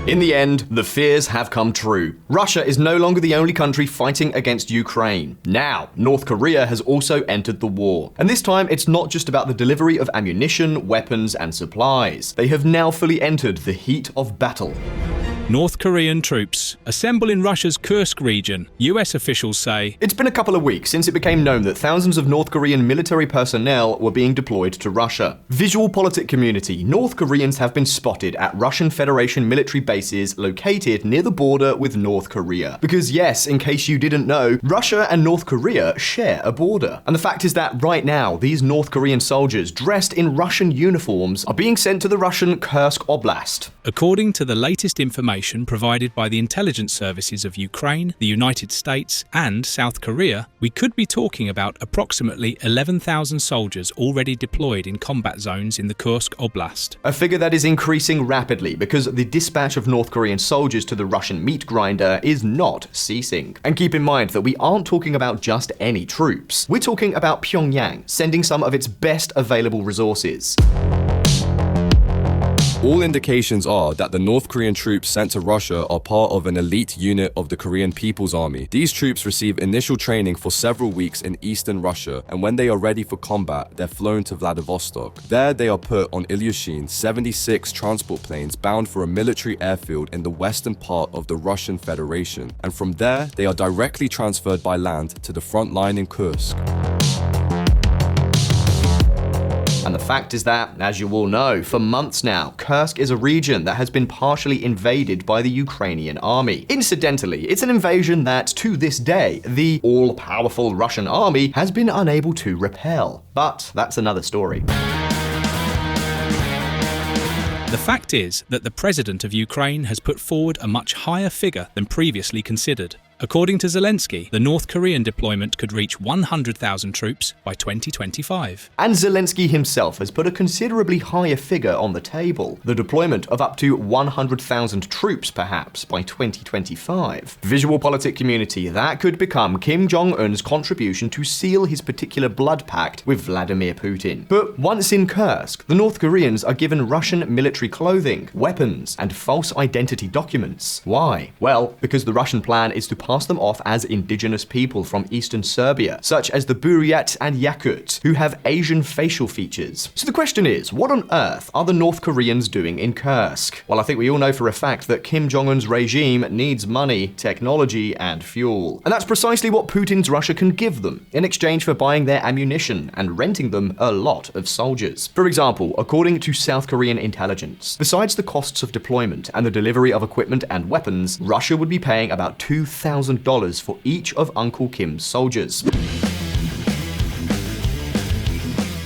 In the end, the fears have come true. Russia is no longer the only country fighting against Ukraine. Now, North Korea has also entered the war. And this time, it's not just about the delivery of ammunition, weapons, and supplies. They have now fully entered the heat of battle. North Korean troops assemble in Russia's Kursk region, US officials say. It's been a couple of weeks since it became known that thousands of North Korean military personnel were being deployed to Russia. VisualPolitik community, North Koreans have been spotted at Russian Federation military bases located near the border with North Korea. Because yes, in case you didn't know, Russia and North Korea share a border. And the fact is that right now, these North Korean soldiers dressed in Russian uniforms are being sent to the Russian Kursk Oblast. According to the latest information provided by the intelligence services of Ukraine, the United States, and South Korea, we could be talking about approximately 11,000 soldiers already deployed in combat zones in the Kursk Oblast. A figure that is increasing rapidly because the dispatch of North Korean soldiers to the Russian meat grinder is not ceasing. And keep in mind that we aren't talking about just any troops. We're talking about Pyongyang sending some of its best available resources. All indications are that the North Korean troops sent to Russia are part of an elite unit of the Korean People's Army. These troops receive initial training for several weeks in eastern Russia, and when they are ready for combat, they're flown to Vladivostok. There, they are put on Ilyushin 76 transport planes bound for a military airfield in the western part of the Russian Federation, and from there, they are directly transferred by land to the front line in Kursk. And the fact is that, as you all know, for months now, Kursk is a region that has been partially invaded by the Ukrainian army. Incidentally, it's an invasion that, to this day, the all-powerful Russian army has been unable to repel. But that's another story. The fact is that the president of Ukraine has put forward a much higher figure than previously considered. According to Zelensky, the North Korean deployment could reach 100,000 troops by 2025. And Zelensky himself has put a considerably higher figure on the table, the deployment of up to 100,000 troops perhaps by 2025. VisualPolitik community, that could become Kim Jong-Un's contribution to seal his particular blood pact with Vladimir Putin. But once in Kursk, the North Koreans are given Russian military clothing, weapons, and false identity documents. Why? Well, because the Russian plan is to pass them off as indigenous people from eastern Serbia, such as the Buryat and Yakut, who have Asian facial features. So the question is, what on earth are the North Koreans doing in Kursk? Well, I think we all know for a fact that Kim Jong-Un's regime needs money, technology, and fuel. And that's precisely what Putin's Russia can give them, in exchange for buying their ammunition and renting them a lot of soldiers. For example, according to South Korean intelligence, besides the costs of deployment and the delivery of equipment and weapons, Russia would be paying about $2,000 for each of Uncle Kim's soldiers.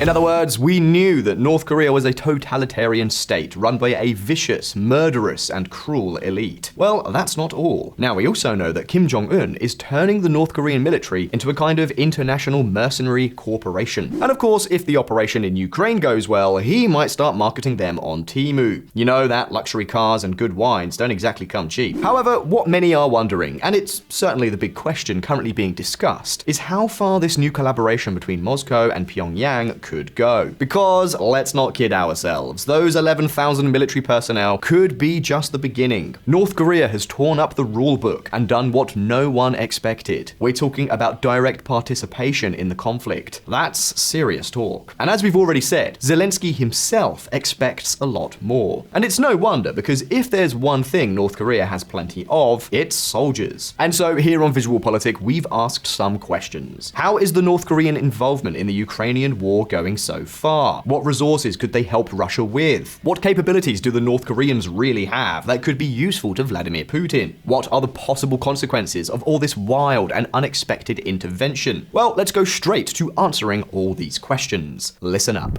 In other words, we knew that North Korea was a totalitarian state run by a vicious, murderous, and cruel elite. Well, that's not all. Now, we also know that Kim Jong-Un is turning the North Korean military into a kind of international mercenary corporation. And of course, if the operation in Ukraine goes well, he might start marketing them on Temu. You know that luxury cars and good wines don't exactly come cheap. However, what many are wondering, and it's certainly the big question currently being discussed, is how far this new collaboration between Moscow and Pyongyang could go. Because, let's not kid ourselves, those 11,000 military personnel could be just the beginning. North Korea has torn up the rulebook and done what no one expected. We're talking about direct participation in the conflict. That's serious talk. And as we've already said, Zelensky himself expects a lot more. And it's no wonder, because if there's one thing North Korea has plenty of, it's soldiers. And so here on VisualPolitik, we've asked some questions. How is the North Korean involvement in the Ukrainian war going so far? What resources could they help Russia with? What capabilities do the North Koreans really have that could be useful to Vladimir Putin? What are the possible consequences of all this wild and unexpected intervention? Well, let's go straight to answering all these questions. Listen up.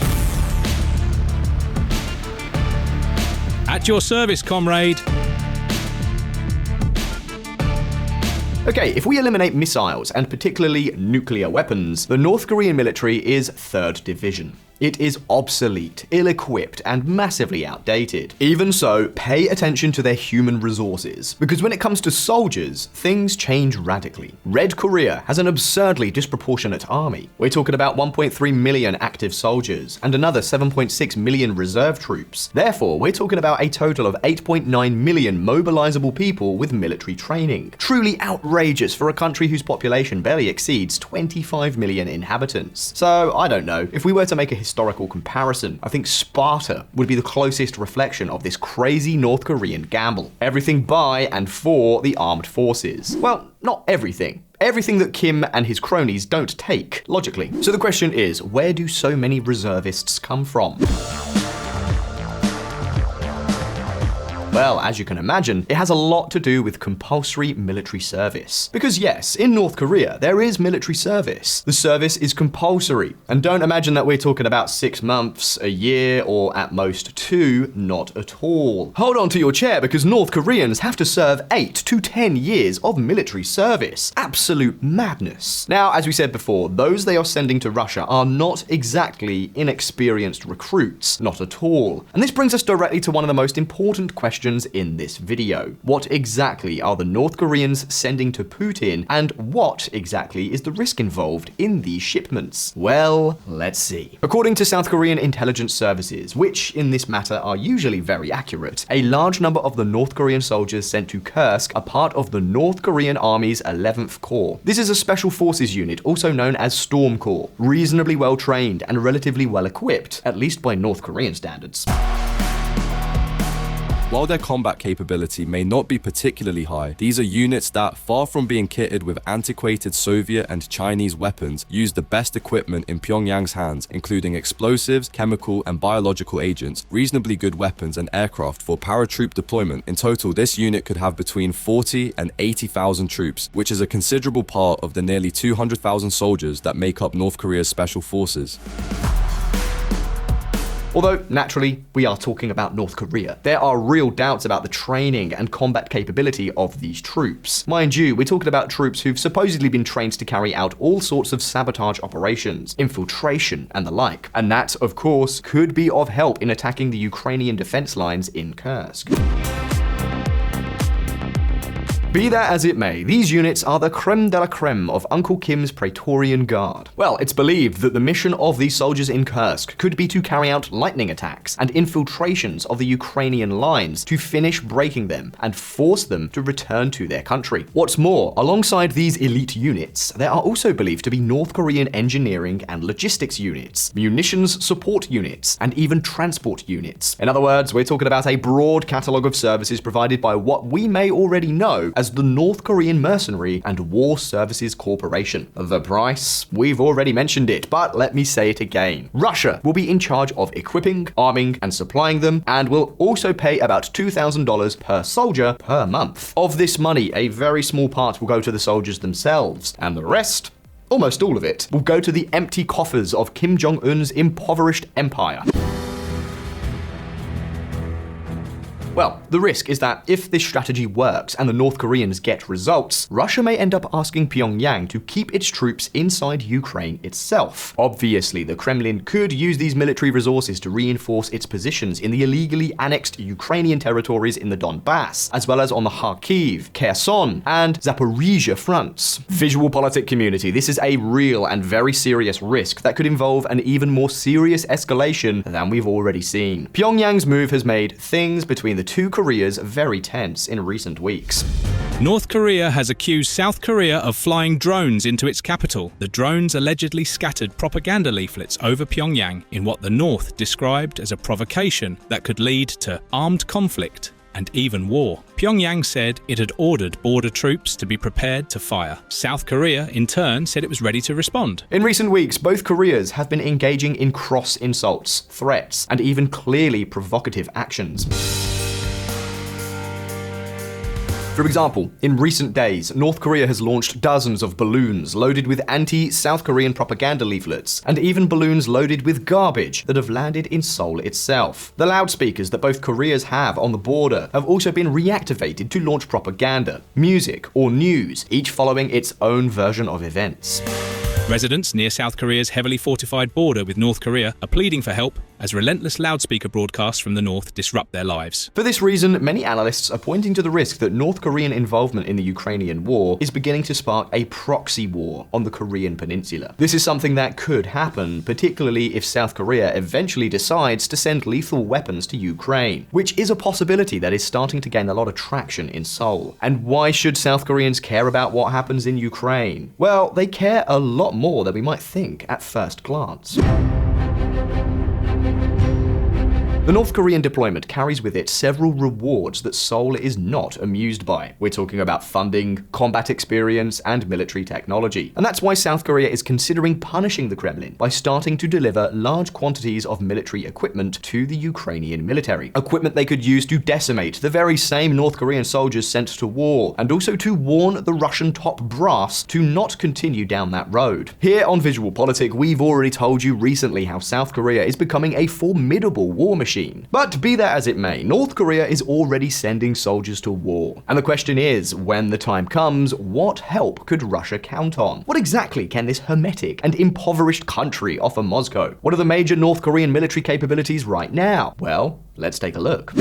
At your service, comrade. Okay, if we eliminate missiles and particularly nuclear weapons, the North Korean military is 3rd Division. It is obsolete, ill-equipped, and massively outdated. Even so, pay attention to their human resources, because when it comes to soldiers, things change radically. Red Korea has an absurdly disproportionate army. We're talking about 1.3 million active soldiers and another 7.6 million reserve troops. Therefore, we're talking about a total of 8.9 million mobilizable people with military training. Truly outrageous for a country whose population barely exceeds 25 million inhabitants. So, I don't know, if we were to make a historical comparison, I think Sparta would be the closest reflection of this crazy North Korean gamble. Everything by and for the armed forces. Well, not everything. Everything that Kim and his cronies don't take, logically. So the question is, where do so many reservists come from? Well, as you can imagine, it has a lot to do with compulsory military service. Because yes, in North Korea, there is military service. The service is compulsory. And don't imagine that we're talking about 6 months, a year, or at most 2, not at all. Hold on to your chair, because North Koreans have to serve 8 to 10 years of military service. Absolute madness. Now, as we said before, those they are sending to Russia are not exactly inexperienced recruits, not at all. And this brings us directly to one of the most important questions in this video. What exactly are the North Koreans sending to Putin, and what exactly is the risk involved in these shipments? Well, let's see. According to South Korean intelligence services, which in this matter are usually very accurate, a large number of the North Korean soldiers sent to Kursk are part of the North Korean Army's 11th Corps. This is a special forces unit, also known as Storm Corps, reasonably well trained and relatively well equipped, at least by North Korean standards. While their combat capability may not be particularly high, these are units that, far from being kitted with antiquated Soviet and Chinese weapons, use the best equipment in Pyongyang's hands, including explosives, chemical and biological agents, reasonably good weapons and aircraft for paratroop deployment. In total, this unit could have between 40 and 80,000 troops, which is a considerable part of the nearly 200,000 soldiers that make up North Korea's special forces. Although, naturally, we are talking about North Korea. There are real doubts about the training and combat capability of these troops. Mind you, we're talking about troops who've supposedly been trained to carry out all sorts of sabotage operations, infiltration, and the like. And that, of course, could be of help in attacking the Ukrainian defense lines in Kursk. Be that as it may, these units are the creme de la creme of Uncle Kim's Praetorian Guard. Well, it's believed that the mission of these soldiers in Kursk could be to carry out lightning attacks and infiltrations of the Ukrainian lines to finish breaking them and force them to return to their country. What's more, alongside these elite units, there are also believed to be North Korean engineering and logistics units, munitions support units, and even transport units. In other words, we're talking about a broad catalogue of services provided by what we may already know as the North Korean Mercenary and War Services Corporation. The price? We've already mentioned it, but let me say it again. Russia will be in charge of equipping, arming, and supplying them, and will also pay about $2,000 per soldier per month. Of this money, a very small part will go to the soldiers themselves, and the rest, almost all of it, will go to the empty coffers of Kim Jong-Un's impoverished empire. Well, the risk is that if this strategy works and the North Koreans get results, Russia may end up asking Pyongyang to keep its troops inside Ukraine itself. Obviously, the Kremlin could use these military resources to reinforce its positions in the illegally annexed Ukrainian territories in the Donbass, as well as on the Kharkiv, Kherson, and Zaporizhia fronts. VisualPolitik community, this is a real and very serious risk that could involve an even more serious escalation than we've already seen. Pyongyang's move has made things between the two Koreas very tense in recent weeks. North Korea has accused South Korea of flying drones into its capital. The drones allegedly scattered propaganda leaflets over Pyongyang in what the North described as a provocation that could lead to armed conflict and even war. Pyongyang said it had ordered border troops to be prepared to fire. South Korea, in turn, said it was ready to respond. In recent weeks, both Koreas have been engaging in cross insults, threats, and even clearly provocative actions. For example, in recent days, North Korea has launched dozens of balloons loaded with anti-South Korean propaganda leaflets, and even balloons loaded with garbage that have landed in Seoul itself. The loudspeakers that both Koreas have on the border have also been reactivated to launch propaganda, music, or news, each following its own version of events. Residents near South Korea's heavily fortified border with North Korea are pleading for help as relentless loudspeaker broadcasts from the north disrupt their lives. For this reason, many analysts are pointing to the risk that North Korean involvement in the Ukrainian war is beginning to spark a proxy war on the Korean peninsula. This is something that could happen, particularly if South Korea eventually decides to send lethal weapons to Ukraine, which is a possibility that is starting to gain a lot of traction in Seoul. And why should South Koreans care about what happens in Ukraine? Well, they care a lot more than we might think at first glance. The North Korean deployment carries with it several rewards that Seoul is not amused by. We're talking about funding, combat experience, and military technology. And that's why South Korea is considering punishing the Kremlin by starting to deliver large quantities of military equipment to the Ukrainian military. Equipment they could use to decimate the very same North Korean soldiers sent to war, and also to warn the Russian top brass to not continue down that road. Here on VisualPolitik, we've already told you recently how South Korea is becoming a formidable war machine. But be that as it may, North Korea is already sending soldiers to war. And the question is, when the time comes, what help could Russia count on? What exactly can this hermetic and impoverished country offer Moscow? What are the major North Korean military capabilities right now? Well, let's take a look.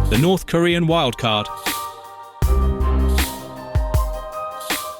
The North Korean Wildcard.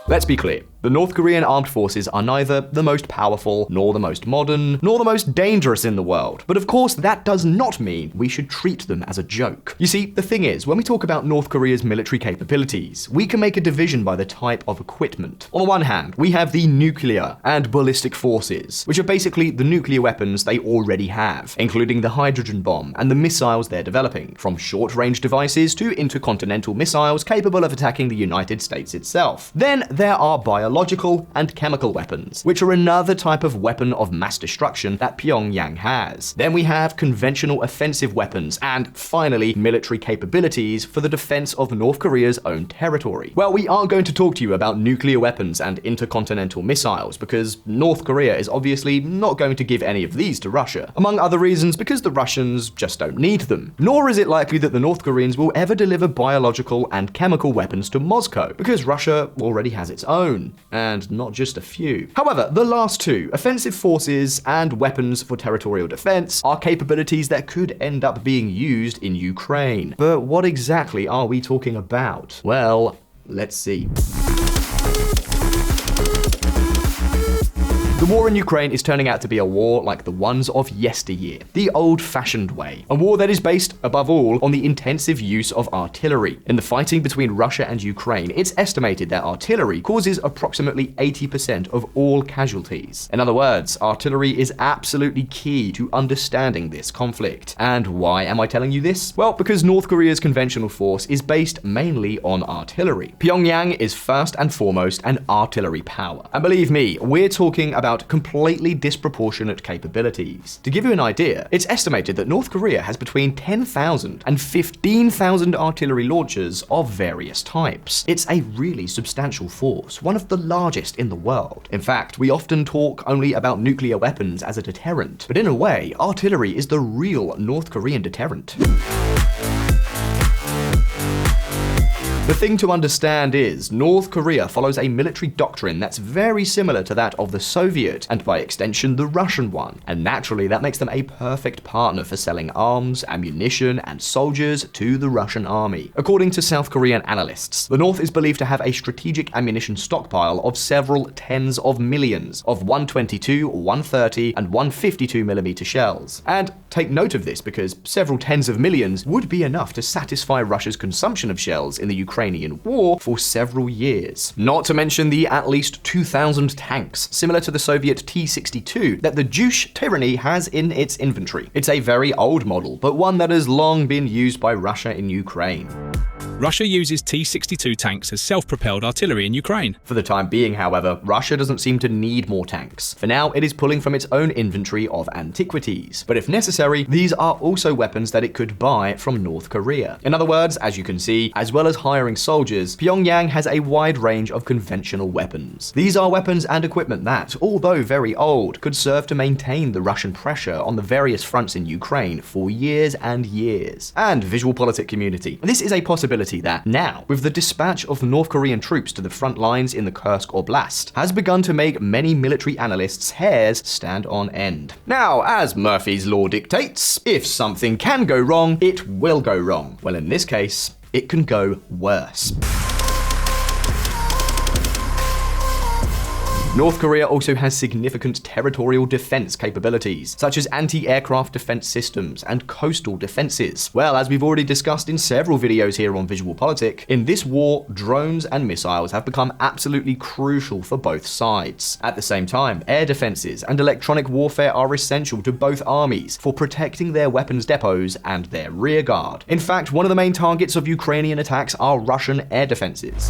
Let's be clear. The North Korean armed forces are neither the most powerful, nor the most modern, nor the most dangerous in the world. But of course, that does not mean we should treat them as a joke. You see, the thing is, when we talk about North Korea's military capabilities, we can make a division by the type of equipment. On the one hand, we have the nuclear and ballistic forces, which are basically the nuclear weapons they already have, including the hydrogen bomb and the missiles they're developing, from short-range devices to intercontinental missiles capable of attacking the United States itself. Then there are biological and chemical weapons, which are another type of weapon of mass destruction that Pyongyang has. Then we have conventional offensive weapons, and finally, military capabilities for the defense of North Korea's own territory. Well, we are going to talk to you about nuclear weapons and intercontinental missiles, because North Korea is obviously not going to give any of these to Russia, among other reasons because the Russians just don't need them. Nor is it likely that the North Koreans will ever deliver biological and chemical weapons to Moscow, because Russia already has its own. And not just a few. However, the last two, offensive forces and weapons for territorial defense, are capabilities that could end up being used in Ukraine. But what exactly are we talking about? Well, let's see. The war in Ukraine is turning out to be a war like the ones of yesteryear, the old-fashioned way. A war that is based, above all, on the intensive use of artillery. In the fighting between Russia and Ukraine, it's estimated that artillery causes approximately 80% of all casualties. In other words, artillery is absolutely key to understanding this conflict. And why am I telling you this? Well, because North Korea's conventional force is based mainly on artillery. Pyongyang is first and foremost an artillery power. And believe me, we're talking about completely disproportionate capabilities. To give you an idea, it's estimated that North Korea has between 10,000 and 15,000 artillery launchers of various types. It's a really substantial force, one of the largest in the world. In fact, we often talk only about nuclear weapons as a deterrent, but in a way, artillery is the real North Korean deterrent. The thing to understand is, North Korea follows a military doctrine that's very similar to that of the Soviet, and by extension the Russian one, and naturally that makes them a perfect partner for selling arms, ammunition, and soldiers to the Russian army. According to South Korean analysts, the North is believed to have a strategic ammunition stockpile of several tens of millions of 122, 130, and 152mm shells. And take note of this because several tens of millions would be enough to satisfy Russia's consumption of shells in the Ukrainian war for several years. Not to mention the at least 2,000 tanks, similar to the Soviet T-62, that the Juche tyranny has in its inventory. It's a very old model, but one that has long been used by Russia in Ukraine. Russia uses T-62 tanks as self-propelled artillery in Ukraine. For the time being, however, Russia doesn't seem to need more tanks. For now, it is pulling from its own inventory of antiquities. But if necessary, these are also weapons that it could buy from North Korea. In other words, as you can see, as well as hiring soldiers, Pyongyang has a wide range of conventional weapons. These are weapons and equipment that, although very old, could serve to maintain the Russian pressure on the various fronts in Ukraine for years and years. And VisualPolitik community, this is a possibility possibility that now, with the dispatch of North Korean troops to the front lines in the Kursk Oblast, has begun to make many military analysts' hairs stand on end. Now, as Murphy's Law dictates, if something can go wrong, it will go wrong. Well, in this case, it can go worse. North Korea also has significant territorial defense capabilities, such as anti-aircraft defense systems and coastal defenses. Well, as we've already discussed in several videos here on VisualPolitik, in this war, drones and missiles have become absolutely crucial for both sides. At the same time, air defenses and electronic warfare are essential to both armies for protecting their weapons depots and their rear guard. In fact, one of the main targets of Ukrainian attacks are Russian air defenses.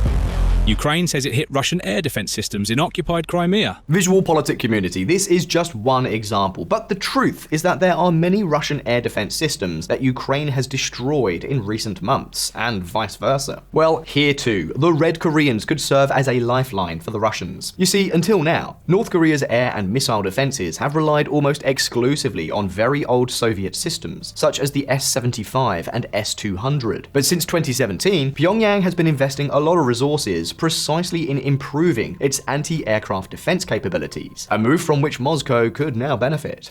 Ukraine says it hit Russian air defense systems in occupied Crimea. VisualPolitik community, this is just one example, but the truth is that there are many Russian air defense systems that Ukraine has destroyed in recent months, and vice versa. Well, here too, the Red Koreans could serve as a lifeline for the Russians. You see, until now, North Korea's air and missile defenses have relied almost exclusively on very old Soviet systems, such as the S-75 and S-200. But since 2017, Pyongyang has been investing a lot of resources precisely in improving its anti-aircraft defense capabilities, a move from which Moscow could now benefit.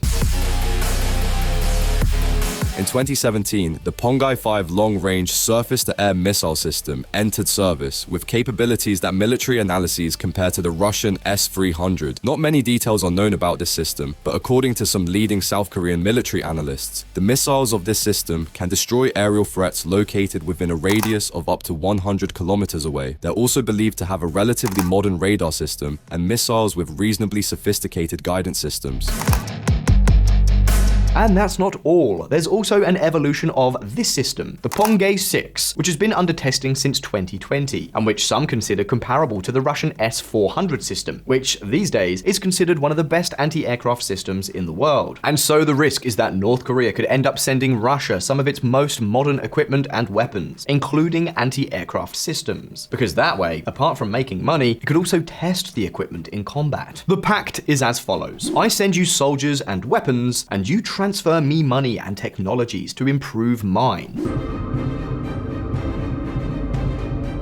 In 2017, the Pongai 5 long-range surface-to-air missile system entered service with capabilities that military analyses compare to the Russian S-300. Not many details are known about this system, but according to some leading South Korean military analysts, the missiles of this system can destroy aerial threats located within a radius of up to 100 kilometers away. They're also believed to have a relatively modern radar system and missiles with reasonably sophisticated guidance systems. And that's not all. There's also an evolution of this system, the Pongai 6, which has been under testing since 2020, and which some consider comparable to the Russian S-400 system, which these days is considered one of the best anti-aircraft systems in the world. And so the risk is that North Korea could end up sending Russia some of its most modern equipment and weapons, including anti-aircraft systems. Because that way, apart from making money, it could also test the equipment in combat. The pact is as follows. I send you soldiers and weapons, and you transfer me money and technologies to improve mine.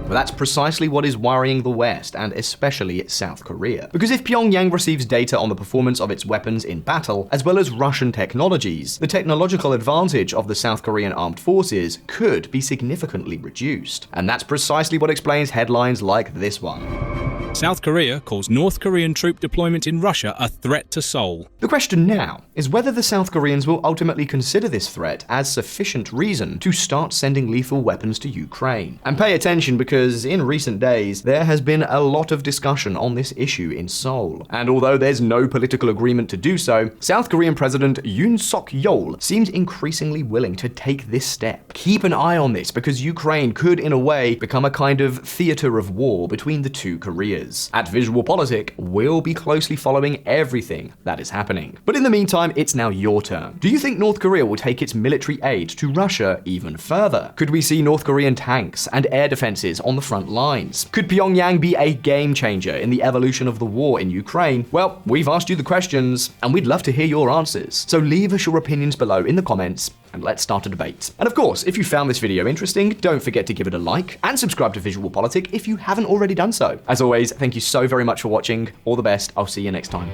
But that's precisely what is worrying the West, and especially South Korea. Because if Pyongyang receives data on the performance of its weapons in battle, as well as Russian technologies, the technological advantage of the South Korean armed forces could be significantly reduced. And that's precisely what explains headlines like this one. South Korea calls North Korean troop deployment in Russia a threat to Seoul. The question now is whether the South Koreans will ultimately consider this threat as sufficient reason to start sending lethal weapons to Ukraine. And pay attention, because in recent days, there has been a lot of discussion on this issue in Seoul. And although there's no political agreement to do so, South Korean President Yoon Suk-yeol seems increasingly willing to take this step. Keep an eye on this, because Ukraine could, in a way, become a kind of theater of war between the two Koreas. At VisualPolitik, we'll be closely following everything that is happening. But in the meantime, it's now your turn. Do you think North Korea will take its military aid to Russia even further? Could we see North Korean tanks and air defenses on the front lines? Could Pyongyang be a game changer in the evolution of the war in Ukraine? Well, we've asked you the questions, and we'd love to hear your answers. So leave us your opinions below in the comments, and let's start a debate. And of course, if you found this video interesting, don't forget to give it a like, and subscribe to VisualPolitik if you haven't already done so. As always, thank you so very much for watching. All the best. I'll see you next time.